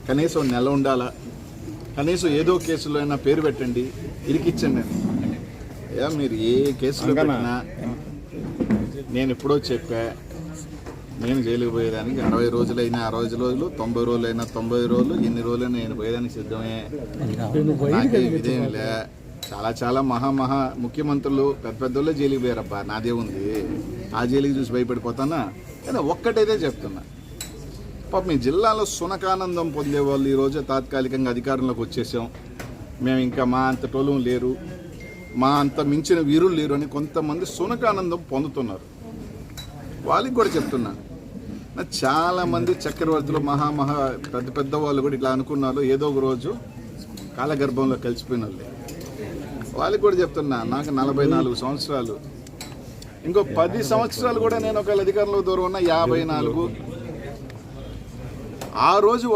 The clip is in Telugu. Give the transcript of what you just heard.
కనీసం నెల ఉండాలా, కనీసం ఏదో కేసులో అయినా పేరు పెట్టండి, ఇరికిచ్చండి. మీరు ఏ కేసులో పెట్టినా నేను ఎప్పుడో చెప్పా, నేను జైలుకి పోయేదానికి 60 రోజులైనా 60 రోజులు, 90 రోజులైనా 90 రోజులు, ఎన్ని రోజులైనా నేను పోయేదానికి సిద్ధమే. నాకే ఇదేమిలే. చాలా మహా ముఖ్యమంత్రులు పెద్దోళ్ళే జైలుకి పోయారబ్బా, నాదే ఉంది. ఆ జైలుకి చూసి భయపడిపోతానా? కానీ ఒక్కటైతే చెప్తున్నా, పాప మీ జిల్లాలో సునకానందం పొందేవాళ్ళు ఈరోజు తాత్కాలికంగా అధికారంలోకి వచ్చేసాం, మేము ఇంకా మా అంత టోలు లేరు, మా అంత మించిన వీరులు లేరు అని కొంతమంది సునకానందం పొందుతున్నారు. వాళ్ళకి కూడా చెప్తున్నా, చాలామంది చక్రవర్తులు పెద్ద వాళ్ళు కూడా ఇట్లా అనుకున్నారు, ఏదో ఒక రోజు కాలగర్భంలో కలిసిపోయిన వాళ్ళకి కూడా చెప్తున్నా, నాకు 44 సంవత్సరాలు, ఇంకో 10 సంవత్సరాలు కూడా నేను ఒకవేళ అధికారంలో దూరం ఉన్న 54. ఆ రోజు